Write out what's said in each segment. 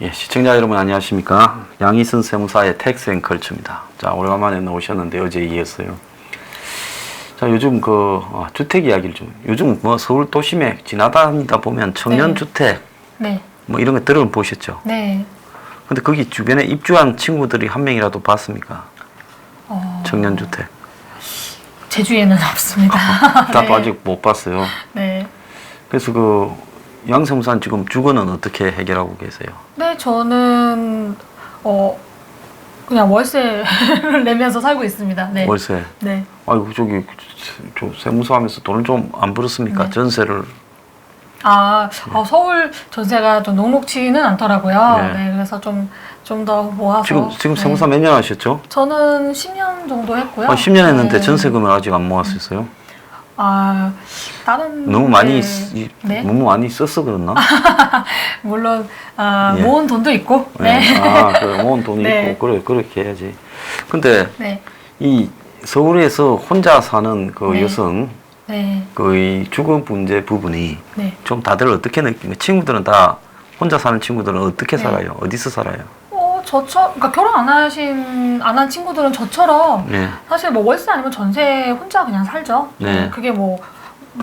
예, 시청자 여러분 안녕하십니까? 양희선 세무사의 텍스 앤 컬처입니다. 자, 오래간만에 나오셨는데 어제 이었어요. 자, 요즘 주택 이야기를 좀, 요즘 뭐 서울 도심에 지나다니다 보면 청년주택, 네. 뭐 이런 거 들어보셨죠? 네. 근데 거기 주변에 입주한 친구들이 한 명이라도 봤습니까? 청년주택. 제주에는 없습니다. 나도 네. 아직 못 봤어요. 네. 그래서 양 세무사는 지금 주거는 어떻게 해결하고 계세요? 네, 저는 그냥 월세를 내면서 살고 있습니다. 네. 월세. 네. 아이고 저 세무사 하면서 돈을 좀 안 벌었습니까? 네. 전세를. 서울 전세가 좀 녹록지는 않더라고요. 네. 네. 그래서 좀 더 모아서. 지금 네. 세무사 몇 년 하셨죠? 저는 10년 정도 했고요. 10년 했는데 네. 전세금을 아직 안 모았었어요? 다른 너무 많이 네. 너무 많이 써서 그랬나? 물론 예. 모은 돈도 있고. 네. 네. 그래, 모은 돈이 네. 있고 그렇게 해야지. 근데 네. 이 서울에서 혼자 사는 그 네. 여성 네. 이 주거 문제 부분이 네. 좀 다들 어떻게 느끼는가? 친구들은 다 혼자 사는 친구들은 어떻게 네. 살아요? 어디서 살아요? 그러니까 결혼 안 한 친구들은 저처럼 네. 사실 뭐 월세 아니면 전세 혼자 그냥 살죠. 네. 그게 뭐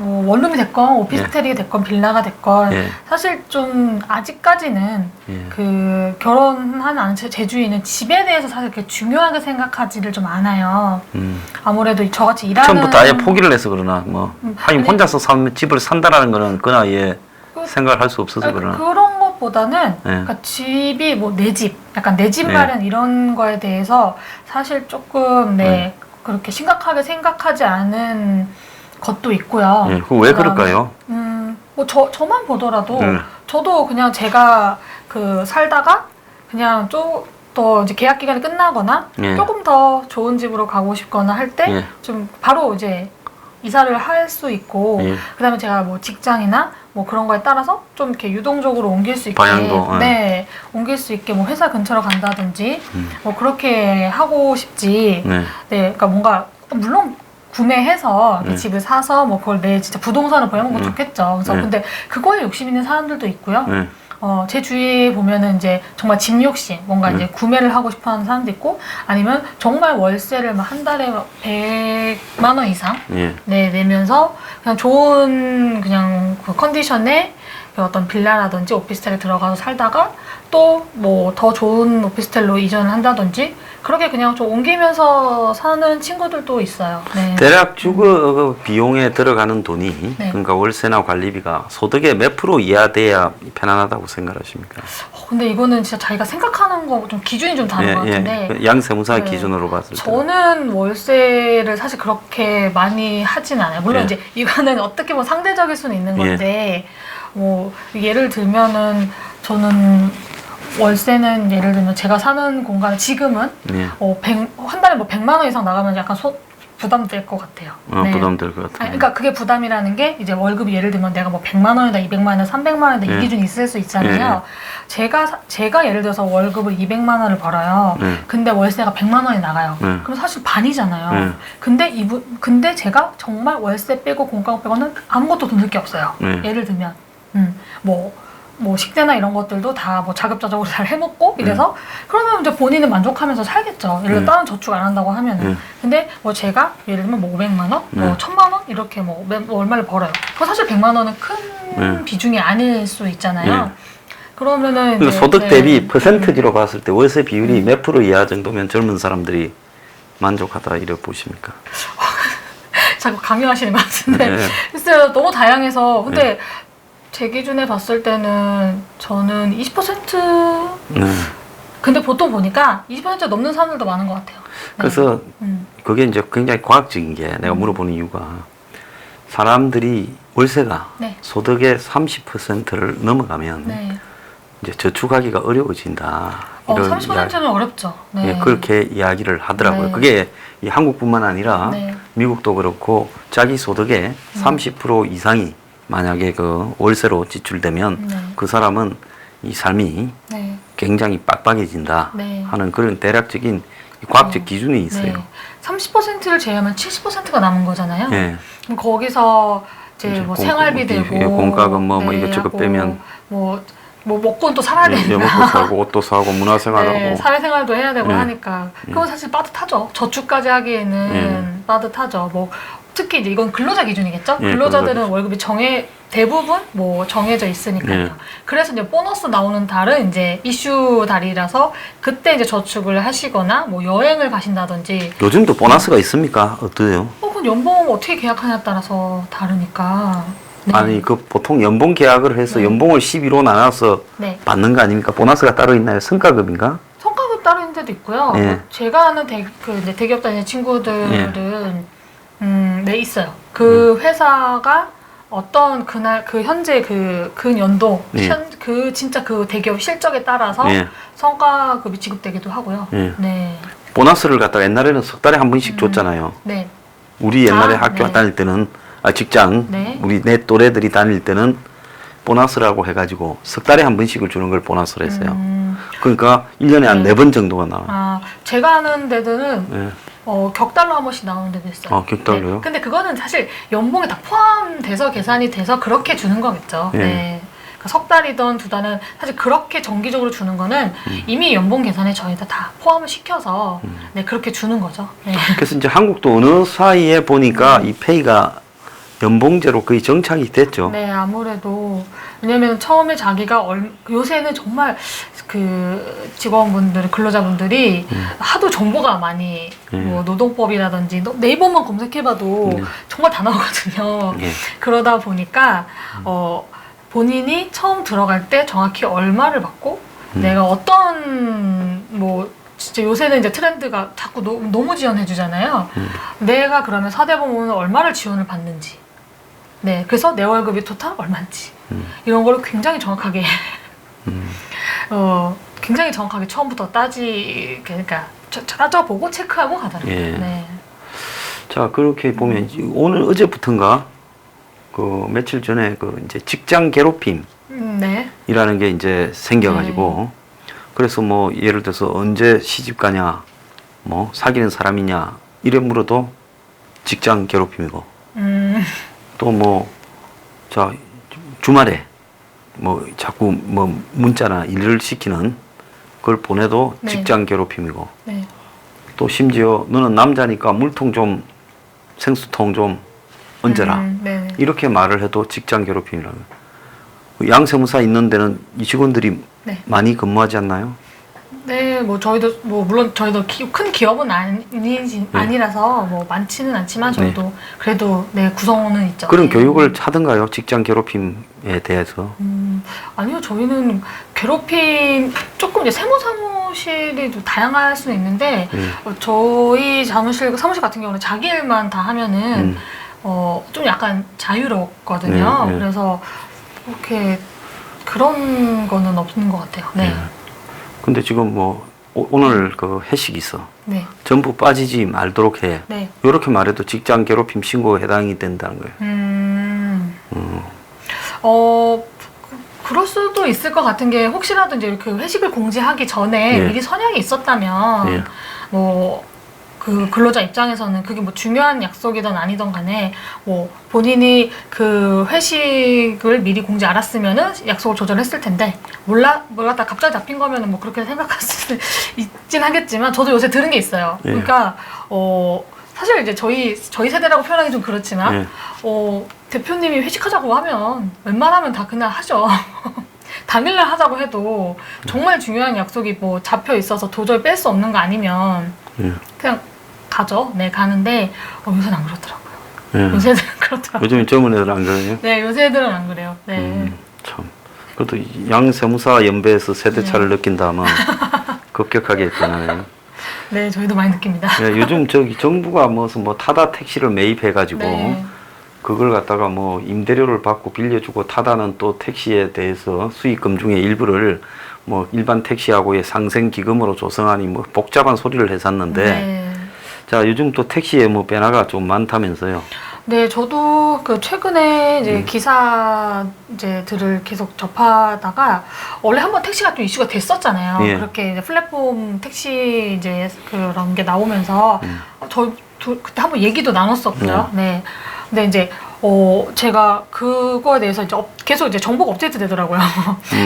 원룸이 됐건 오피스텔이 됐건 빌라가 됐건 네. 사실 좀 아직까지는 예. 그 결혼한 제주인은 집에 대해서 사실 그렇게 중요하게 생각하지를 좀 않아요. 아무래도 저같이 일하는 처음부터 아예 포기를 해서 그러나 아니 아니, 혼자서 집을 산다라는 거는 그 나이에 생각을 할 수 없어서 그러나. 그런 것보다는 네. 그러니까 집이 뭐 내 집, 약간 내 집 네. 마련 이런 거에 대해서 사실 조금 그렇게 심각하게 생각하지 않은 것도 있고요. 예, 그거 왜 그럴까요? 뭐 저만 보더라도 네. 저도 그냥 제가 살다가 그냥 더 이제 계약 기간이 끝나거나 예. 조금 더 좋은 집으로 가고 싶거나 할 때 좀 예. 바로 이제 이사를 할 수 있고 예. 그다음에 제가 뭐 직장이나 뭐 그런 거에 따라서 좀 이렇게 유동적으로 옮길 수 있게 방향도, 네, 옮길 수 있게 뭐 회사 근처로 간다든지 뭐 그렇게 하고 싶지. 네. 네, 그러니까 뭔가 물론 구매해서 네. 집을 사서 뭐 그걸 내 진짜 부동산을 보여놓은 건 좋겠죠. 그래서 네. 근데 그거에 욕심 있는 사람들도 있고요. 네. 제 주위에 보면은 이제 정말 집 욕심, 뭔가 이제 구매를 하고 싶어 하는 사람도 있고, 아니면 정말 월세를 막 한 달에 100만 원 이상 예. 내면서 그냥 좋은 그냥 그 컨디션의 어떤 빌라라든지 오피스텔에 들어가서 살다가 또 뭐 더 좋은 오피스텔로 이전을 한다든지 그렇게 그냥 좀 옮기면서 사는 친구들도 있어요. 네. 대략 주거 비용에 들어가는 돈이 네. 그러니까 월세나 관리비가 소득의 몇 프로 이하 돼야 편안하다고 생각하십니까? 근데 이거는 진짜 자기가 생각하는 거 좀 기준이 좀 다른 것 같은데 양 세무사 네. 기준으로 봤을 때 저는 월세를 사실 그렇게 많이 하진 않아요. 물론 예. 이제 이거는 어떻게 보면 상대적일 수는 있는 건데 뭐 예를 들면은 저는 월세는 예를 들면 제가 사는 공간은 지금은 예. 한 달에 뭐 100만 원 이상 나가면 약간 부담될 것 같아요. 네. 부담될 것 같아요. 그러니까 그게 부담이라는 게 이제 월급이 예를 들면 내가 뭐 100만 원이다, 200만 원, 300만 원이다 이 기준이 있을 수 있잖아요. 제가 예를 들어서 월급을 200만 원을 벌어요. 근데 월세가 100만 원이 나가요. 그럼 사실 반이잖아요. 근데 제가 정말 월세 빼고 공과금 빼고는 아무것도 돈 들 게 없어요. 예를 들면 뭐 식대나 이런 것들도 다 뭐 자급자족으로 잘 해놓고 이래서 그러면 이제 본인은 만족하면서 살겠죠. 예를 들어 다른 저축 안 한다고 하면은. 근데 뭐 제가 예를 들면 뭐 500만 원, 뭐 1000만 원 이렇게 뭐 얼마를 벌어요. 그거 사실 100만 원은 큰 비중이 아닐 수 있잖아요. 그러면은 그러니까 소득 대비 퍼센트지로 봤을 때 월세 비율이 몇 프로 이하 정도면 젊은 사람들이 만족하다 이렇게 보십니까? 자꾸 강요하시는 것 같은데 글쎄요, 너무 다양해서 근데 제 기준에 봤을 때는 저는 20% 근데 보통 보니까 20% 넘는 사람들도 많은 것 같아요. 그래서 그게 이제 굉장히 과학적인 게 내가 물어보는 이유가 사람들이 월세가 소득의 30%를 넘어가면 이제 저축하기가 어려워진다. 30%는 어렵죠. 네. 그렇게 이야기를 하더라고요. 그게 한국뿐만 아니라 미국도 그렇고 자기 소득의 30% 이상이 만약에 그 월세로 지출되면 그 사람은 이 삶이 굉장히 빡빡해진다 하는 그런 대략적인 과학적 기준이 있어요. 30%를 제외하면 70%가 남은 거잖아요. 그럼 거기서 이제 뭐 이제 생활비 되고 공과금 뭐 이것저것 빼면 뭐 뭐 먹고는 또 살아야 되니까. 먹고 살고 옷도 사고 문화생활하고 네, 사회생활도 해야 되고 하니까 그건 사실 빠듯하죠. 저축까지 하기에는 빠듯하죠. 뭐 특히 이제 이건 근로자 기준이겠죠. 근로자들은 월급이 대부분 뭐 정해져 있으니까요. 그래서 이제 보너스 나오는 달은 이제 이슈 달이라서 그때 이제 저축을 하시거나 뭐 여행을 가신다든지. 요즘도 보너스가 있습니까? 어때요? 그건 연봉 어떻게 계약하냐에 따라서 다르니까. 네. 아니 그 보통 연봉 계약을 해서 연봉을 12로 나눠서 받는 거 아닙니까? 보너스가 따로 있나요? 성과급인가? 성과급 따로 있는 데도 있고요. 제가 아는 이제 대기업 다니는 친구들은 네 있어요. 그 회사가 어떤 그날 그 현재 그 연도 그 진짜 그 대기업 실적에 따라서 성과급이 지급되기도 하고요. 네. 보너스를 갖다가 옛날에는 석 달에 한 번씩 줬잖아요. 네. 우리 옛날에 학교 다닐 때는 직장 우리 내 또래들이 다닐 때는 보너스라고 해가지고 석 달에 한 번씩을 주는 걸 보너스로 했어요. 그러니까 1년에 한 4번 정도가 나와요. 제가 아는 데들은 격달로 한 번씩 나오는 데도 있어요. 격달로요? 근데 그거는 사실 연봉에 다 포함돼서 계산이 돼서 그렇게 주는 거겠죠. 그러니까 석 달이든 2달은 사실 그렇게 정기적으로 주는 거는 이미 연봉 계산에 저희가 다 포함을 시켜서 그렇게 주는 거죠. 그래서 이제 한국도 어느 사이에 보니까 이 페이가 연봉제로 거의 정착이 됐죠. 네, 아무래도 왜냐면 처음에 자기가 요새는 정말 그 직원분들, 근로자분들이 하도 정보가 많이 뭐 노동법이라든지 네이버만 검색해봐도 정말 다 나오거든요. 그러다 보니까 본인이 처음 들어갈 때 정확히 얼마를 받고 내가 어떤 뭐 진짜 요새는 이제 트렌드가 자꾸 너무 지원해 주잖아요. 내가 그러면 사대보험은 얼마를 지원을 받는지, 그래서 내 월급이 토탈 얼마인지 이런 걸 굉장히 정확하게 굉장히 정확하게 처음부터 그러니까 따져보고 체크하고 가더라고요. 자, 그렇게 보면 오늘 어제부터인가 그 며칠 전에 그 이제 직장 괴롭힘 이라는 게 이제 생겨가지고 그래서 뭐 예를 들어서 언제 시집 가냐, 뭐 사귀는 사람이냐 이래 물어도 직장 괴롭힘이고 또 뭐 자 주말에 뭐 자꾸 뭐 문자나 일을 시키는 그걸 보내도 직장 괴롭힘이고 또 심지어 너는 남자니까 물통 좀 생수통 좀 얹어라 이렇게 말을 해도 직장 괴롭힘이라고. 양세무사 있는 데는 이 직원들이 많이 근무하지 않나요? 네, 뭐 저희도 뭐 물론 저희도 큰 기업은 아니라서 뭐 많지는 않지만 저희도 그래도 구성원은 있죠. 그런 교육을 하던가요? 직장 괴롭힘에 대해서? 아니요, 저희는 괴롭힘 조금 이제 세무사무실이 좀 다양할 수는 있는데 저희 사무실 같은 경우는 자기 일만 다 하면은 좀 약간 자유롭거든요. 그래서 그렇게 그런 거는 없는 것 같아요. 근데 지금 뭐 오늘 그 회식이 있어. 전부 빠지지 말도록 해. 이렇게 말해도 직장 괴롭힘 신고에 해당이 된다는 거예요. 그럴 수도 있을 것 같은 게 혹시라도 이제 그 회식을 공지하기 전에 미리 선약이 있었다면 뭐 그 근로자 입장에서는 그게 뭐 중요한 약속이든 아니든 간에 뭐 본인이 그 회식을 미리 공지 알았으면은 약속을 조절했을 텐데 몰랐다 갑자기 잡힌 거면은 뭐 그렇게 생각할 수 있긴 하겠지만 저도 요새 들은 게 있어요. 그러니까 사실 이제 저희 세대라고 표현하기 좀 그렇지만 대표님이 회식하자고 하면 웬만하면 다 그날 하죠. 당일날 하자고 해도 정말 중요한 약속이 뭐 잡혀 있어서 도저히 뺄 수 없는 거 아니면 그냥 가죠. 가는데 요새는 안 그렇더라고요. 요새들은 그렇더라고요. 요즘 젊은 애들은 안 그래요? 네, 요새 애들은 안 그래요. 참. 그래도 양세무사 연배에서 세대차를 느낀다면 급격하게 변하네요. 네, 저희도 많이 느낍니다. 요즘 정부가 무슨 뭐 타다 택시를 매입해가지고 그걸 갖다가 뭐 임대료를 받고 빌려주고 타다는 또 택시에 대해서 수익금 중에 일부를 뭐 일반 택시하고의 상생 기금으로 조성하니 뭐 복잡한 소리를 했었는데 자, 요즘 또 택시에 뭐 변화가 좀 많다면서요? 네, 저도 그 최근에 이제 기사들을 계속 접하다가 원래 한번 택시가 좀 이슈가 됐었잖아요. 그렇게 이제 플랫폼 택시 이제 그런 게 나오면서 그때 한번 얘기도 나눴었고요. 근데 이제 제가 그거에 대해서 이제 계속 이제 정보가 업데이트 되더라고요.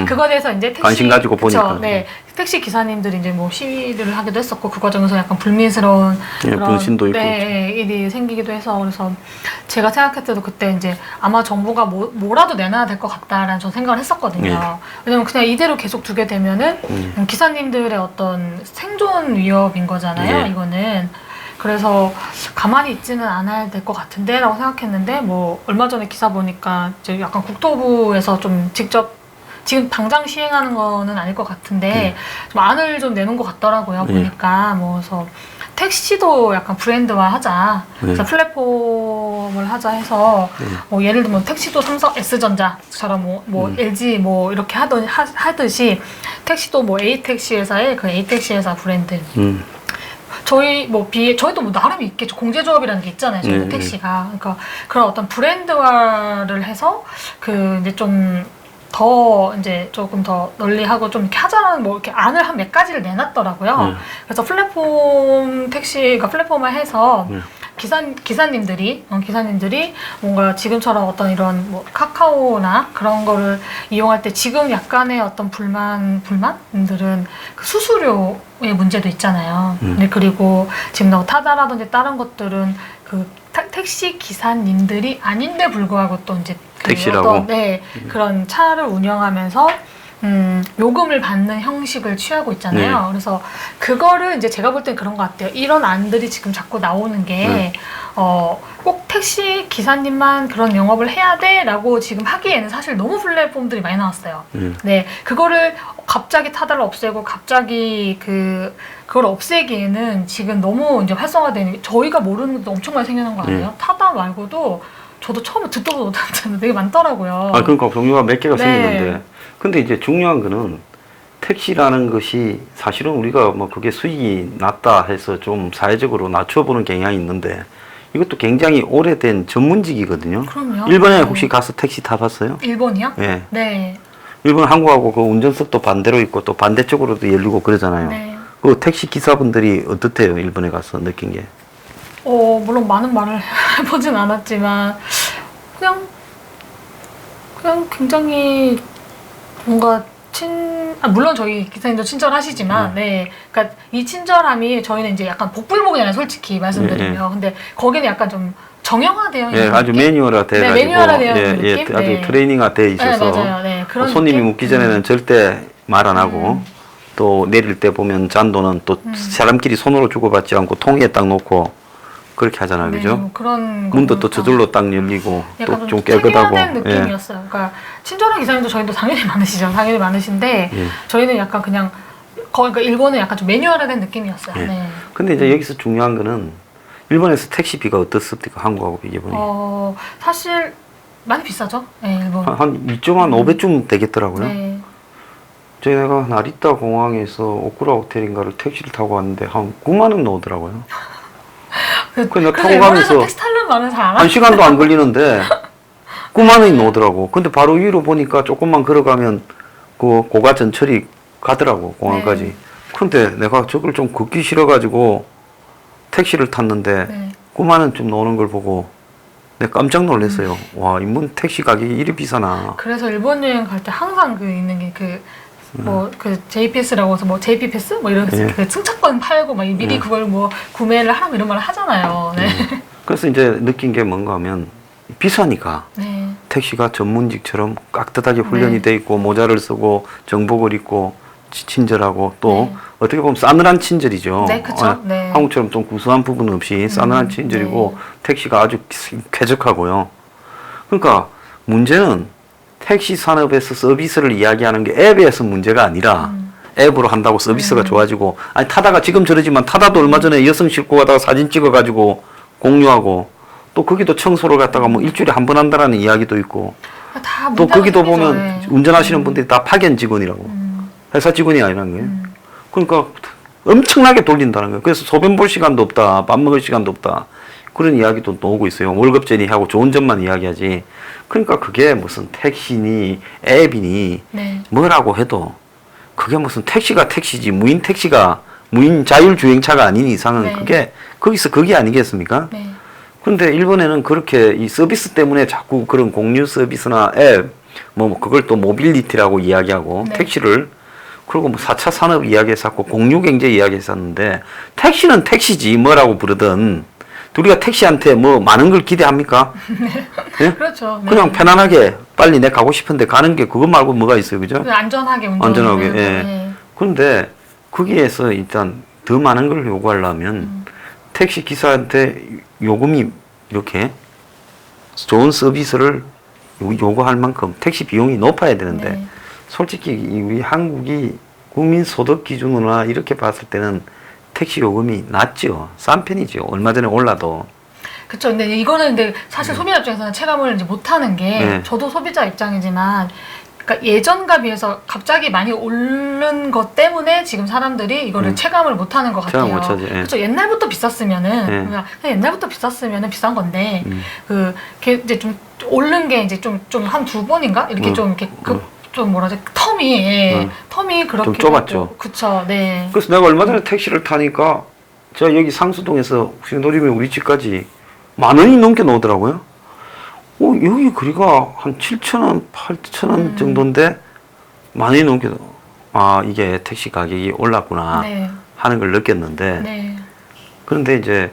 그거에 대해서 이제 택시 관심 가지고 보니까. 네, 택시 기사님들이 이제 뭐 시위를 하기도 했었고 그 과정에서 약간 불미스러운 분신도 있고. 네, 일이 생기기도 해서 그래서 제가 생각할 때도 그때 이제 아마 정부가 뭐라도 내놔야 될 것 같다라는 저 생각을 했었거든요. 예. 왜냐면 그냥 이대로 계속 두게 되면은 기사님들의 어떤 생존 위협인 거잖아요. 예. 이거는. 그래서 가만히 있지는 않아야 될 것 같은데 라고 생각했는데 뭐 얼마 전에 기사 보니까 이제 약간 국토부에서 좀 직접 지금 당장 시행하는 거는 아닐 것 같은데 좀 안을 좀 내놓은 것 같더라고요. 보니까 뭐 그래서 택시도 약간 브랜드화 하자, 그래서 플랫폼을 하자 해서 뭐 예를 들면 택시도 삼성 S전자처럼 뭐 LG 뭐 이렇게 하듯이 택시도 뭐 A택시 회사의 그 A택시 회사 브랜드. 저희도 뭐 나름 있겠죠. 공제조합이라는 게 있잖아요. 저희 택시가. 그러니까 그런 어떤 브랜드화를 해서 그 이제 조금 더 널리 하고 좀 이렇게 하자는 뭐 이렇게 안을 한 몇 가지를 내놨더라고요. 그래서 택시가 플랫폼화 해서 기사님들이 뭔가 지금처럼 어떤 이런 뭐 카카오나 그런 거를 이용할 때 지금 약간의 어떤 불만들은 그 수수료의 문제도 있잖아요. 네, 그리고 지금 타다라든지 다른 것들은 그 택시 기사님들이 아닌데 불구하고 또 이제 택시라고? 그런 차를 운영하면서 요금을 받는 형식을 취하고 있잖아요. 그래서 그거를 이제 제가 볼 땐 그런 것 같아요. 이런 안들이 지금 자꾸 나오는 게 꼭 택시 기사님만 그런 영업을 해야 돼라고 지금 하기에는 사실 너무 플랫폼들이 많이 나왔어요. 네, 그거를 갑자기 타다를 없애고 갑자기 그걸 없애기에는 지금 너무 이제 활성화되는 저희가 모르는 것도 엄청 많이 생겨난 거 아니에요? 타다 말고도 저도 처음에 듣도 보도 못했는데 되게 많더라고요. 그러니까 종류가 몇 개가 생기는데. 근데 이제 중요한 거는 택시라는 것이 사실은 우리가 뭐 그게 수익이 낮다 해서 좀 사회적으로 낮춰보는 경향이 있는데 이것도 굉장히 오래된 전문직이거든요. 그럼요. 일본에 혹시 가서 택시 타봤어요? 일본이요? 네. 네. 일본 한국하고 그 운전석도 반대로 있고 또 반대쪽으로도 열리고 그러잖아요. 네. 그 택시 기사분들이 어떻대요? 일본에 가서 느낀 게? 물론 많은 말을 해보진 않았지만 그냥 굉장히 뭔가 물론 저희 기사님도 친절하시지만, 그러니까 이 친절함이 저희는 이제 약간 복불복이잖아요, 솔직히 말씀드리면. 근데 거기는 약간 좀 정형화되어 있는 아주 느낌? 매뉴얼화돼 가지고, 매뉴얼화되어 있는 느낌? 아주 트레이닝화돼 있어서 맞아요. 그런 손님이 느낌? 묻기 전에는 절대 말 안 하고 또 내릴 때 보면 잔도는 또 사람끼리 손으로 주고받지 않고 통에 딱 놓고 그렇게 하잖아요, 그죠? 뭐 그런 문도 또 저절로 딱 열리고 또 좀 깨끗하고. 특이한 느낌이었어요. 그러니까 친절한 기사님도 저희도 당연히 많으시죠. 당연히 많으신데 저희는 약간 그냥 그러니까 일본은 약간 좀 매뉴얼화된 느낌이었어요. 근데 이제 여기서 중요한 거는 일본에서 택시비가 어떻습니까? 한국하고 비교해보니. 사실 많이 비싸죠. 일본. 한 2.5배쯤 되겠더라고요. 제가 나리타 공항에서 오쿠라 호텔인가를 택시를 타고 왔는데 한 9만 원 나오더라고요. 그래서 타고 가면서 택시 타려면 많은 사람 한 시간도 안 걸리는데 9만 원이 나오더라고. 근데 바로 위로 보니까 조금만 걸어가면 그 고가 전철이 가더라고, 공항까지. 근데 내가 저걸 좀 걷기 싫어가지고 택시를 탔는데 9만 원 좀 나오는 걸 보고 내가 깜짝 놀랐어요. 와, 인문 택시 가격이 이리 비싸나. 그래서 일본 여행 갈 때 항상 있는 게 JPS라고 해서 뭐 JP 패스 뭐 이런 그 승차권 팔고 막 미리 그걸 뭐 구매를 하라고 이런 말을 하잖아요. 그래서 이제 느낀 게 뭔가 하면 비싸니까 택시가 전문직처럼 깍듯하게 훈련이 돼 있고 모자를 쓰고 정복을 입고 친절하고 또 어떻게 보면 싸늘한 친절이죠. 그쵸. 한국처럼 좀 구수한 부분 없이 싸늘한 친절이고 택시가 아주 쾌적하고요. 그러니까 문제는 택시 산업에서 서비스를 이야기하는 게 앱에서 문제가 아니라 앱으로 한다고 서비스가 좋아지고 아니 타다가 지금 저러지만 타다도 얼마 전에 여성 싣고 가다가 사진 찍어가지고 공유하고 또 거기도 청소를 갖다가 뭐 일주일에 한 번 한다라는 이야기도 있고 또 거기도 보면 운전하시는 분들이 다 파견 직원이라고 회사 직원이 아니라는 거예요. 그러니까 엄청나게 돌린다는 거예요. 그래서 소변 볼 시간도 없다, 밥 먹을 시간도 없다. 그런 이야기도 나오고 있어요. 월급제니 하고 좋은 점만 이야기하지. 그러니까 그게 무슨 택시니 앱이니 뭐라고 해도 그게 무슨 택시가 택시지 무인 택시가 무인 자율주행차가 아닌 이상은 그게 거기서 그게 아니겠습니까? 근데 일본에는 그렇게 이 서비스 때문에 자꾸 그런 공유 서비스나 앱, 뭐 그걸 또 모빌리티라고 이야기하고 네. 택시를 그리고 뭐 4차 산업 이야기해서 자꾸 공유 경제 이야기했었는데 택시는 택시지 뭐라고 부르든 우리가 택시한테 뭐 많은 걸 기대합니까? 네? 그렇죠. 네. 그냥 편안하게 빨리 내 가고 싶은데 가는 게 그것 말고 뭐가 있어요, 그죠? 안전하게 운전. 안전하게. 예. 네. 그런데 거기에서 일단 더 많은 걸 요구하려면 택시 기사한테 요금이 이렇게 좋은 서비스를 요구할 만큼 택시 비용이 높아야 되는데 네. 솔직히 우리 한국이 국민 소득 기준으로나 이렇게 봤을 때는 택시 요금이 낮죠. 싼 편이죠. 얼마 전에 올라도. 그렇죠. 근데 이거는 근데 사실 소비자 입장에서는 체감을 이제 못하는 게 네. 저도 소비자 입장이지만 그러니까 예전과 비해서 갑자기 많이 오른 것 때문에 지금 사람들이 이거를 체감을 못하는 것 같아요. 체감 못하지, 예. 그렇죠. 옛날부터 비쌌으면은 그냥 옛날부터 비쌌으면은 비싼 건데 이제 좀 오른 게 이제 좀 한 두 번인가 이렇게 좀 이렇게 좀 뭐라지 텀이 그렇게 좀 좁았죠. 그쵸. 네. 그래서 내가 얼마 전에 택시를 타니까 제가 여기 상수동에서 신도림에 우리 집까지 10,000원이 넘게 나오더라고요. 여기 거리가 한 7,000원, 8,000원 정도인데 10,000원이 넘게 이게 택시 가격이 올랐구나 네. 하는 걸 느꼈는데 네. 그런데 이제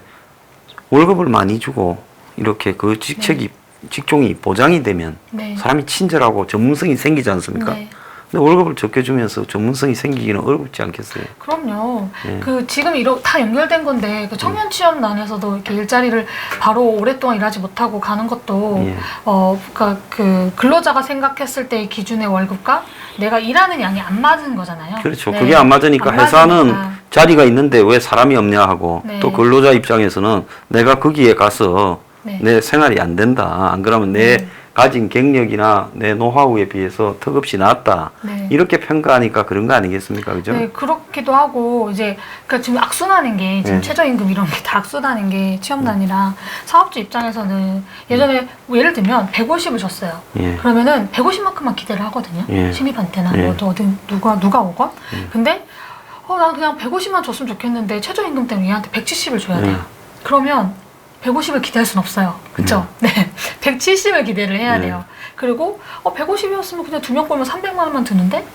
월급을 많이 주고 이렇게 그 직종이 보장이 되면 네. 사람이 친절하고 전문성이 생기지 않습니까? 네. 근데 월급을 적게 주면서 전문성이 생기기는 어렵지 않겠어요? 그럼요. 네. 그 지금 다 연결된 건데 그 청년 취업난에서도 이렇게 일자리를 바로 오랫동안 일하지 못하고 가는 것도 예. 그러니까 그 근로자가 생각했을 때의 기준의 월급과 내가 일하는 양이 안 맞은 거잖아요. 그렇죠. 네. 그게 안 맞으니까 안 회사는 맞으니까. 자리가 있는데 왜 사람이 없냐 하고 네. 또 근로자 입장에서는 내가 거기에 가서 네. 내 생활이 안 된다. 안 그러면 내 가진 경력이나 내 노하우에 비해서 턱없이 낮다. 네. 이렇게 평가하니까 그런 거 아니겠습니까? 그죠? 네, 그렇기도 하고 이제 그러니까 지금 악순환인 게 지금 네. 최저임금 이런 게 다 악순환인 게 취업난이라 사업주 입장에서는 예전에 뭐 예를 들면 150을 줬어요. 예. 그러면은 150만큼만 기대를 하거든요. 예. 신입한테나 예. 뭐 어디 누가 오건. 근데 난 그냥 150만 줬으면 좋겠는데 최저임금 때문에 얘한테 170을 줘야 돼요. 그러면 150을 기대할 순 없어요. 그쵸? 네. 170을 기대를 해야 돼요. 그리고 150이었으면 그냥 2명 뽑으면 300만 원만 드는데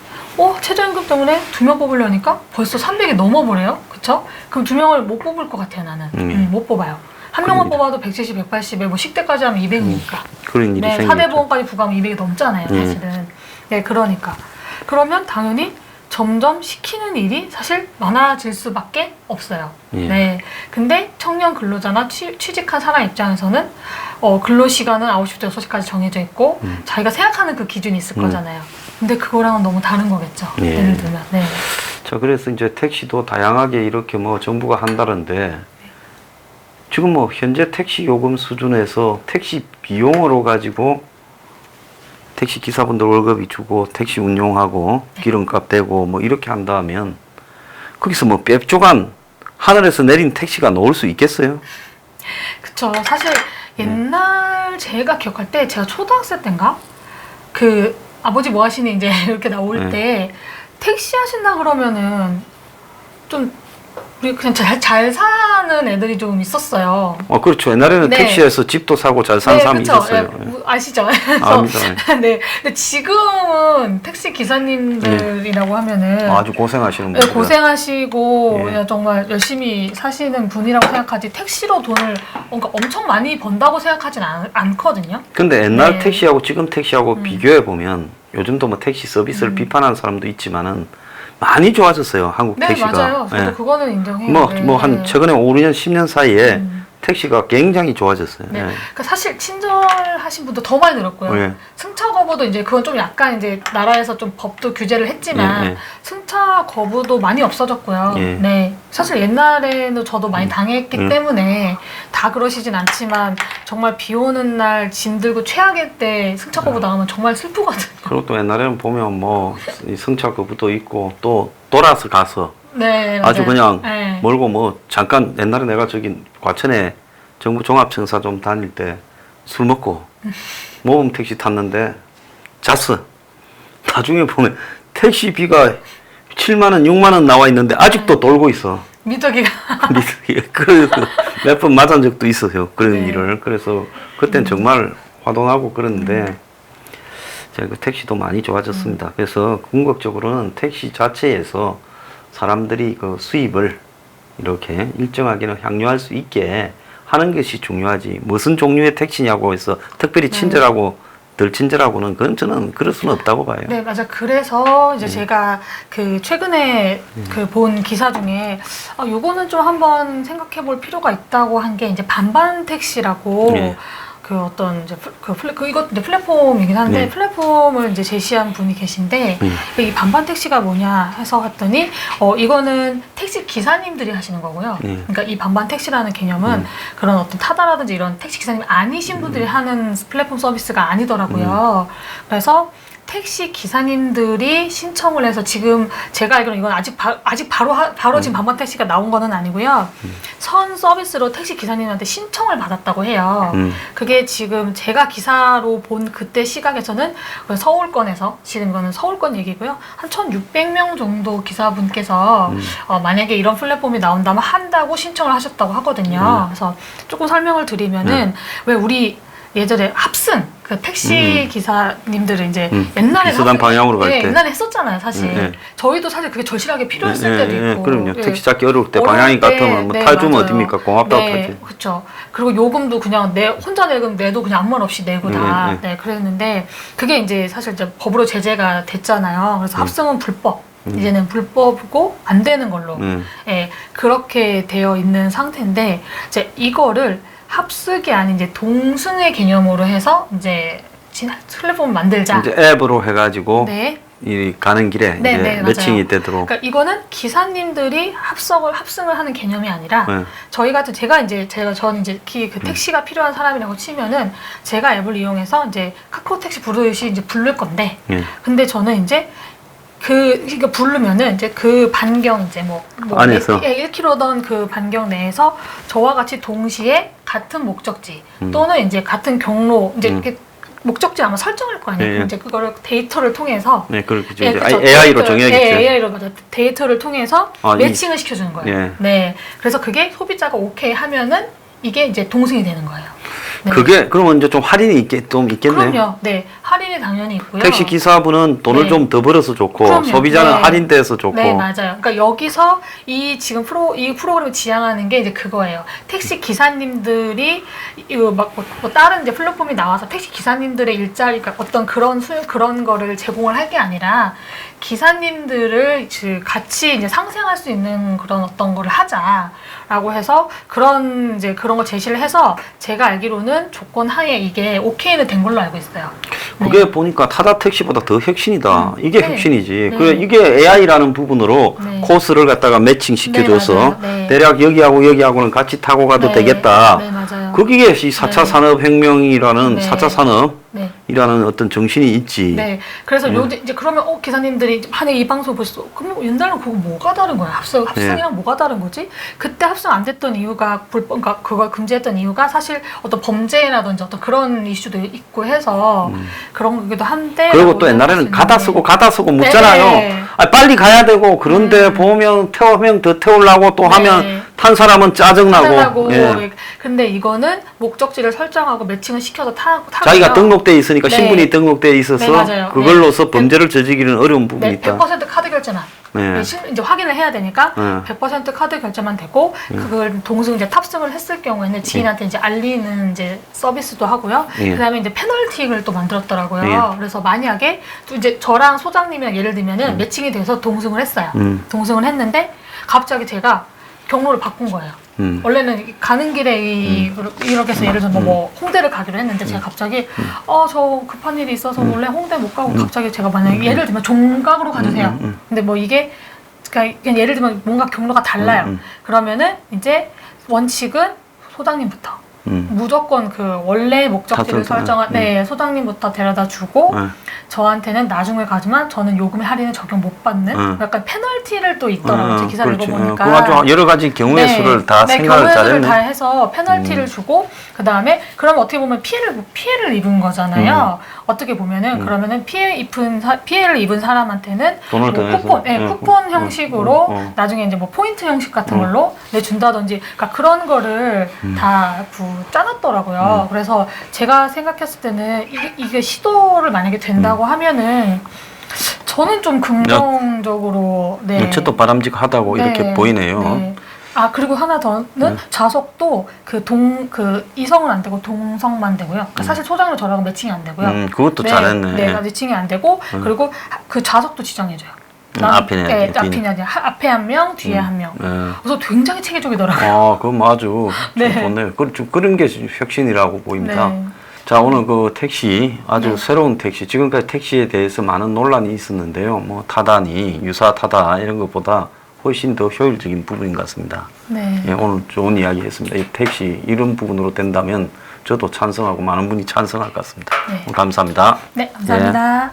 최저임금 때문에 2명 뽑으려니까 벌써 300이 넘어버려요. 그쵸? 그럼 2명을 못 뽑을 것 같아요, 나는. 못 뽑아요. 한 명만 뽑아도 170, 180에 뭐 식대까지 하면 200이니까. 그런 일이 네, 생겼죠. 4대 보험까지 부과하면 200이 넘잖아요, 사실은. 네, 그러니까. 그러면 당연히 점점 시키는 일이 사실 많아질 수밖에 없어요. 예. 네. 근데 청년 근로자나 취직한 사람 입장에서는 근로 시간은 9시부터 6시까지 정해져 있고 자기가 생각하는 그 기준이 있을 거잖아요. 근데 그거랑은 너무 다른 거겠죠. 예. 예를 들면. 네. 자, 그래서 이제 택시도 다양하게 이렇게 뭐 정부가 한다는데 지금 뭐 현재 택시 요금 수준에서 택시 비용으로 가지고 택시 기사분들 월급이 주고 택시 운용하고 기름값 대고 뭐 이렇게 한다면 거기서 뭐 빽조간 하늘에서 내린 택시가 나올 수 있겠어요? 그쵸. 사실 옛날 제가 기억할 때 제가 초등학생 때인가 그 아버지 뭐 하시니 이제 이렇게 나올 때 택시 하신다 그러면은 좀 우리 그냥 잘 사는 애들이 좀 있었어요. 그렇죠. 옛날에는 네. 택시에서 집도 사고 잘 사는 사람이 그쵸. 있었어요. 네, 아시죠? 압니다. 네. 근데 지금은 택시 기사님들이라고 하면은 아주 고생하시는 네, 분들. 고생하시고 예. 그냥 정말 열심히 사시는 분이라고 생각하지 택시로 돈을 그러니까 엄청 많이 번다고 생각하진 않거든요. 근데 옛날 네. 택시하고 지금 택시하고 비교해 보면 요즘도 뭐 택시 서비스를 비판하는 사람도 있지만은 많이 좋아졌어요. 한국 네, 택시가. 맞아요. 저도 예. 그거는 인정해요. 네, 한 네. 최근에 5, 6년, 10년 사이에 택시가 굉장히 좋아졌어요. 네. 예. 그러니까 사실 친절하신 분도 더 많이 늘었고요. 네. 승차 거부도 이제 그건 좀 약간 이제 나라에서 좀 법도 규제를 했지만 네, 네. 승차 거부도 많이 없어졌고요. 네. 네. 사실 옛날에는 저도 많이 당했기 때문에 다 그러시진 않지만 정말 비 오는 날 짐 들고 최악의 때 승차 거부 당하면 정말 슬프거든요. 그리고 또 옛날에는 보면 뭐 이 승차 거부도 있고 또 돌아서 가서 네, 아주 맞아요. 그냥 네. 멀고 뭐 잠깐 옛날에 내가 저기 과천에 정부 종합청사 좀 다닐 때 술 먹고 모범 택시 탔는데 잤어. 나중에 보면 택시비가 7만 원, 6만 원 나와 있는데 아직도 돌고 있어. 미터기가 몇 번 맞은 적도 있어요. 그런 네. 일을. 그래서 그땐 정말 화동하고 그러는데 제가 그 택시도 많이 좋아졌습니다. 그래서 궁극적으로는 택시 자체에서 사람들이 그 수입을 이렇게 일정하게는 향유할 수 있게 하는 것이 중요하지. 무슨 종류의 택시냐고 해서 특별히 친절하고 덜 친절하고는 그건 저는 그럴 수는 없다고 봐요. 네, 맞아. 그래서 이제 제가 그 최근에 그 본 기사 중에 요거는 좀 한번 생각해 볼 필요가 있다고 한 게 이제 반반 택시라고 네. 그 어떤 이제 이것도 이제 플랫폼이긴 한데 네. 플랫폼을 이제 제시한 분이 계신데 이 반반 택시가 뭐냐 해서 봤더니 이거는 택시 기사님들이 하시는 거고요. 그러니까 이 반반 택시라는 개념은 그런 어떤 타다라든지 이런 택시 기사님 아니신 분들이 하는 플랫폼 서비스가 아니더라고요. 그래서 택시 기사님들이 신청을 해서 지금 제가 알기로는 이건 아직 바로 지금 반반 택시가 나온 거는 아니고요. 선 서비스로 택시 기사님한테 신청을 받았다고 해요. 그게 지금 제가 기사로 본 그때 시각에서는 서울권에서 지금 이거는 서울권 얘기고요. 한 1,600명 정도 기사분께서 만약에 이런 플랫폼이 나온다면 한다고 신청을 하셨다고 하거든요. 그래서 조금 설명을 드리면은 왜 우리 예전에 합승 그 택시 기사님들은 이제 옛날에 비슷한 방향으로 갈 때. 옛날에 했었잖아요, 사실. 저희도 사실 그게 절실하게 필요했을 때도 있고. 그럼요. 예. 택시 잡기 어려울 때 어려울 방향이 때, 같으면 뭐 네, 탈주면 맞아요. 어딥니까? 고맙다고 네, 하지. 그렇죠. 그리고 요금도 그냥 혼자 내도 그냥 아무 말 없이 내고 다 네. 그랬는데 그게 이제 사실 이제 법으로 제재가 됐잖아요. 그래서 합승은 불법. 이제는 불법이고 안 되는 걸로 예, 그렇게 되어 있는 상태인데 이제 이거를 합숙이 아닌 이제 동승의 개념으로 해서 이제 플랫폼을 만들자. 이제 앱으로 해가지고 네. 이 가는 길에 네, 이제 네, 매칭이 맞아요. 되도록. 그러니까 이거는 기사님들이 합승을 하는 개념이 아니라 네. 저희 같은 저는 이제 그 택시가 필요한 사람이라고 치면은 제가 앱을 이용해서 이제 카카오 택시 부르듯이 이제 부를 건데 근데 저는 이제 이거 부르면은 이제 그 반경 이제 뭐 안에서 1km던 그 반경 내에서 저와 같이 동시에 같은 목적지 또는 이제 같은 경로 이제 이렇게 목적지 아마 설정할 거 아니에요. 그럼 이제 그거를 데이터를 통해서 그렇게 예, 이제 그쵸. AI로 정해야겠죠. AI로 맞아. 데이터를 통해서 매칭을 시켜주는 거예요. 예. 네, 그래서 그게 소비자가 오케이 하면은 이게 이제 동승이 되는 거예요. 네. 그게 그러면 이제 좀 할인이 좀 있겠네요. 그럼요. 네, 할인이 당연히 있고요. 택시 기사분은 돈을 네. 좀 더 벌어서 좋고 그럼요. 소비자는 네. 할인돼서 좋고. 네, 맞아요. 그러니까 여기서 이 프로그램을 지향하는 게 이제 그거예요. 택시 기사님들이 이거 뭐 다른 이제 플랫폼이 나와서 택시 기사님들의 일자리, 그러니까 어떤 그런 거를 제공을 할 게 아니라 기사님들을 같이 이제 상생할 수 있는 그런 어떤 거를 하자라고 해서 그런 거 제시를 해서 제가 알기로는 조건 하에 이게 오케이는 된 걸로 알고 있어요. 그게 보니까 타다 택시보다 더 혁신이다. 이게 네. 혁신이지. 네. 그래 이게 AI라는 부분으로 네. 코스를 갖다가 매칭 시켜줘서 네, 맞아요. 네. 대략 여기하고는 같이 타고 가도 네. 되겠다. 네, 맞아요. 그게 이 4차 네. 산업혁명이라는 네. 4차 산업 네. 이라는 어떤 정신이 있지. 네. 그래서 이제 그러면 기사님들이 만약에 이 방송 보시죠. 그럼 옛날랑 그거 뭐가 다른 거야? 합승이랑 뭐가 다른 거지? 그때 합승 안 됐던 이유가 그러니까 그걸 금지했던 이유가 사실 어떤 범죄라든지 어떤 그런 이슈도 있고 해서 그런 거기도 한데. 그리고 또 옛날에는 가다 쓰고 묻잖아요. 네. 빨리 가야 되고 그런데 보면 더 태우려고 또 하면 탄 사람은 짜증나고. 예. 근데 이거는 목적지를 설정하고 매칭을 시켜서 타고요. 자기가 등록돼 있으니까 네. 신분이 등록돼 있어서 네, 맞아요. 그걸로서 네. 범죄를 저지르기는 어려운 부분이 네, 있다. 100% 카드 결제만. 네. 이제 확인을 해야 되니까 네. 100% 카드 결제만 되고 그걸 동승 이제 탑승을 했을 경우에는 지인한테 이제 알리는 이제 서비스도 하고요. 네. 그다음에 이제 페널티를 또 만들었더라고요. 네. 그래서 만약에 또 이제 저랑 소장님이랑 예를 들면은 매칭이 돼서 동승을 했어요. 동승을 했는데 갑자기 제가 경로를 바꾼 거예요. 원래는 가는 길에 이렇게 해서 예를 들면 뭐 홍대를 가기로 했는데 제가 갑자기 저 급한 일이 있어서 원래 홍대 못 가고 갑자기 제가 만약에 예를 들면 종각으로 가주세요. 근데 뭐 이게 그러니까 그냥 예를 들면 뭔가 경로가 달라요. 그러면은 이제 원칙은 소장님부터 무조건 그 원래 목적지를 설정한 네, 소장님부터 데려다 주고 저한테는 나중에 가지만 저는 요금의 할인을 적용 못 받는 약간 페널티를 또 있더라고요. 제 기사를 읽어보니까. 그 아주 여러 가지 경우의 수를 다 생각을 경우의 잘했네. 수를 다 해서 페널티를 주고 그 다음에 그럼 어떻게 보면 피해를 입은 거잖아요. 어떻게 보면은 그러면은 피해를 입은 사람한테는 돈을 뭐 쿠폰 형식으로 나중에 이제 뭐 포인트 형식 같은 걸로 내준다든지 그러니까 그런 거를 다 짜놨더라고요. 그래서 제가 생각했을 때는 이게 시도를 만약에 된다고 하면은 저는 좀 긍정적으로 저도 바람직하다고 이렇게 보이네요. 네. 아 그리고 하나 더는 자석도 그 이성은 안 되고 동성만 되고요. 그러니까 사실 소장으로 저랑은 매칭이 안 되고요. 그것도 잘했네. 네, 매칭이 안 되고 그리고 그 자석도 지정해줘요. 앞에 앞에 한 명, 뒤에 한 명. 그래서 굉장히 체계적이더라고요. 아, 그럼 아주 좋네요. 그런 게 혁신이라고 보입니다. 자, 오늘 그 택시, 아주 새로운 택시, 지금까지 택시에 대해서 많은 논란이 있었는데요. 뭐 타다니, 유사 타다 이런 것보다 훨씬 더 효율적인 부분인 것 같습니다. 네. 예, 오늘 좋은 이야기 했습니다. 이 택시 이런 부분으로 된다면 저도 찬성하고 많은 분이 찬성할 것 같습니다. 감사합니다. 네, 감사합니다.